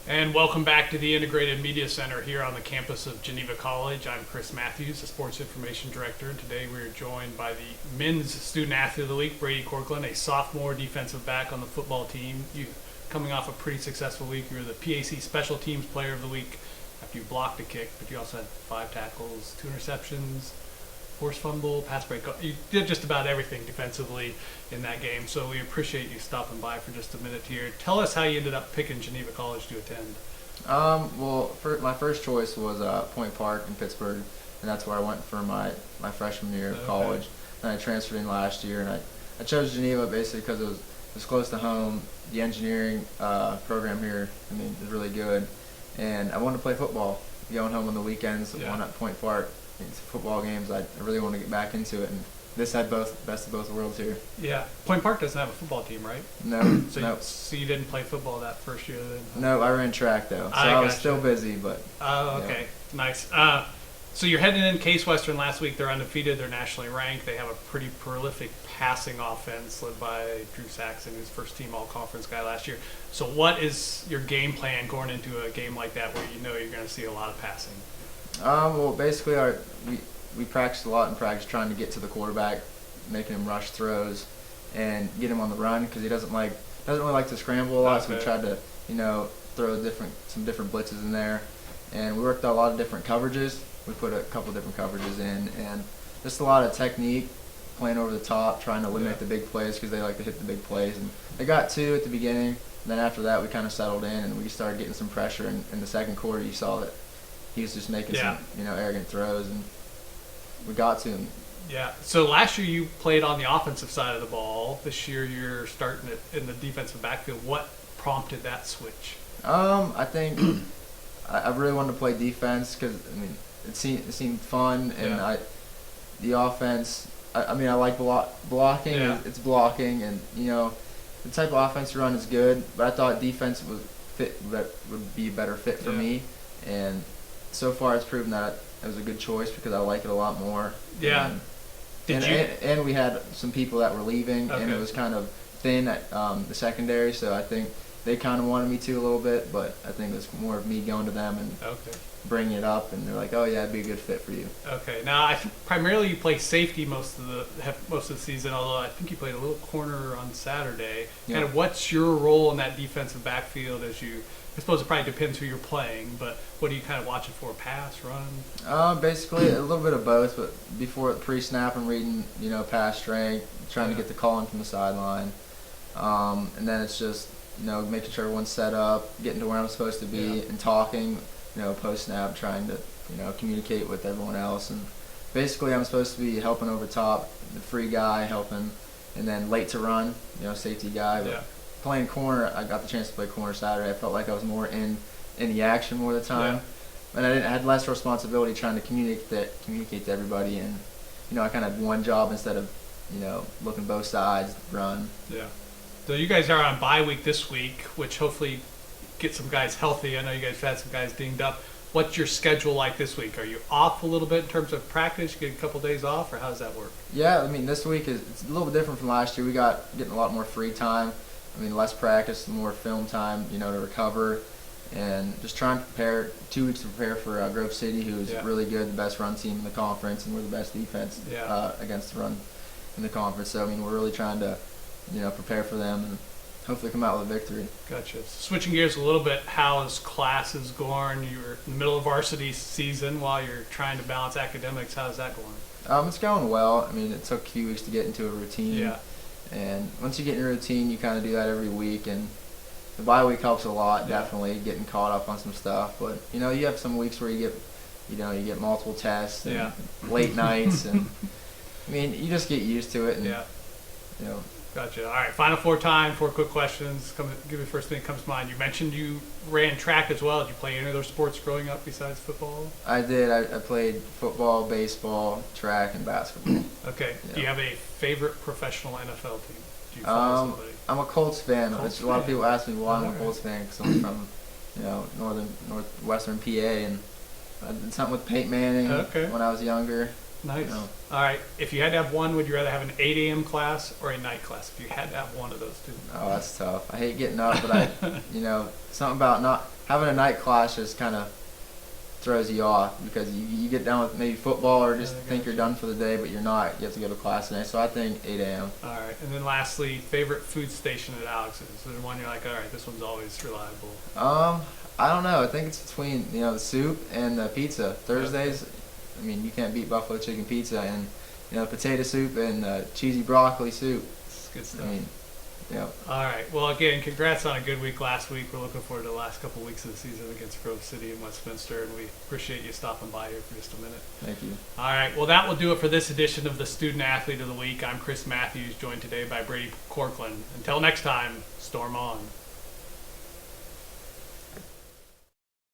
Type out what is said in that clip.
And welcome back to the Integrated Media Center here on the campus of Geneva College. I'm Chris Matthews, the Sports Information Director, and today we are joined by the Men's Student Athlete of the Week, Brady Corklin, a sophomore defensive back on the football team. You coming off a pretty successful week. You were the PAC Special Teams Player of the Week after you blocked a kick, but you also had 5 tackles, 2 interceptions, forced fumble, pass break. You did just about everything defensively in that game, so we appreciate you stopping by for just a minute here. Tell us how you ended up picking Geneva College to attend. My first choice was Point Park in Pittsburgh, and that's where I went for my freshman year of college. Then I transferred in last year, and I chose Geneva basically because it was close to home. The engineering program here, is really good, and I wanted to play football. Going home on the weekends, one at Point Park. It's football games. I really want to get back into it, and this had best of both worlds here. Yeah, Point Park doesn't have a football team, right? No. So you didn't play football that first year then? No, I ran track though, so I was still busy. But oh, okay, nice. So you're heading in Case Western last week. They're undefeated. They're nationally ranked. They have a pretty prolific passing offense led by Drew Saxon, who's first team all-conference guy last year. So what is your game plan going into a game like that where you know you're going to see a lot of passing? Well, basically, we practiced a lot in practice trying to get to the quarterback, making him rush throws, and get him on the run because he doesn't really like to scramble a lot. Okay. So we tried to throw some different blitzes in there, and we worked out a lot of different coverages. We put a couple different coverages in, and just a lot of technique, playing over the top, trying to eliminate the big plays because they like to hit the big plays. And they got 2 at the beginning. And then after that, we kind of settled in, and we started getting some pressure. And in the second quarter, you saw that he was just making some arrogant throws, and we got to him. Yeah. So last year you played on the offensive side of the ball. This year you're starting it in the defensive backfield. What prompted that switch? I think I really wanted to play defense because it seemed fun, and the offense. I like blocking. Yeah. It's blocking, and the type of offense you run is good. But I thought defense would be a better fit for me, and so far it's proven that it was a good choice because I like it a lot more. Yeah. And we had some people that were leaving, and it was kind of thin at the secondary, so I think they kind of wanted me to a little bit, but I think it's more of me going to them and bringing it up, and they're like, "Oh yeah, it'd be a good fit for you." Okay. Now, I think primarily you play safety most of the season, although I think you played a little corner on Saturday. Yeah. Kind of what's your role in that defensive backfield I suppose it probably depends who you're playing, but what are you kind of watching for? Pass, run? Basically a little bit of both, but before pre-snap I'm reading, pass strength, trying to get the call in from the sideline. And then it's just, making sure everyone's set up, getting to where I'm supposed to be, and talking, post-snap, trying to, communicate with everyone else. And basically I'm supposed to be helping over top, the free guy helping, and then late to run, safety guy. But playing corner, I got the chance to play corner Saturday. I felt like I was more in the action more of the time. Yeah. And I had less responsibility trying to communicate to everybody. And, I kind of had one job instead of, looking both sides, run. Yeah. So you guys are on bye week this week, which hopefully get some guys healthy. I know you guys had some guys dinged up. What's your schedule like this week? Are you off a little bit in terms of practice? You get a couple days off, or how does that work? Yeah, this week it's a little bit different from last year. We getting a lot more free time. Less practice, more film time, to recover, and just trying to prepare. 2 weeks to prepare for Grove City, who's really good, the best run team in the conference, and we're the best defense against the run in the conference. So we're really trying to, prepare for them and hopefully come out with a victory. Gotcha. Switching gears a little bit, how's classes going? You're in the middle of varsity season while you're trying to balance academics. How's that going? It's going well. It took a few weeks to get into a routine. Yeah. And once you get in your routine, you kind of do that every week, and the bye week helps a lot. Definitely getting caught up on some stuff. But you have some weeks where you get multiple tests and late nights, and you just get used to it. And, Gotcha. All right, Final Four time. 4 quick questions. Give me the first thing that comes to mind. You mentioned you ran track as well. Did you play any other sports growing up besides football? I did. I played football, baseball, track, and basketball. Okay. Do you have a favorite professional NFL team? Do you follow somebody? I'm a Colts fan. A lot of people ask me why I'm a Colts fan because I'm from, northwestern PA, and I did something with Peyton Manning when I was younger. Nice. You know. All right. If you had to have one, would you rather have an 8 a.m. class or a night class? If you had to have one of those two. Oh, that's tough. I hate getting up, but something about not having a night class just kind of throws you off because you get done with maybe football or just Yeah, I think you're gotcha. done for the day, but you're not. You have to go to class today. So I think 8 a.m. All right. And then lastly, favorite food station at Alex's? Is there one you're like, all right, this one's always reliable? I don't know. I think it's between the soup and the pizza. Thursdays, I mean, you can't beat buffalo chicken pizza and potato soup and cheesy broccoli soup. It's good I stuff. mean, yeah. All right. Well, again, congrats on a good week last week. We're looking forward to the last couple of weeks of the season against Grove City and Westminster, and we appreciate you stopping by here for just a minute. Thank you. All right. Well, that will do it for this edition of the Student Athlete of the Week. I'm Chris Matthews, joined today by Brady Corklin. Until next time, storm on.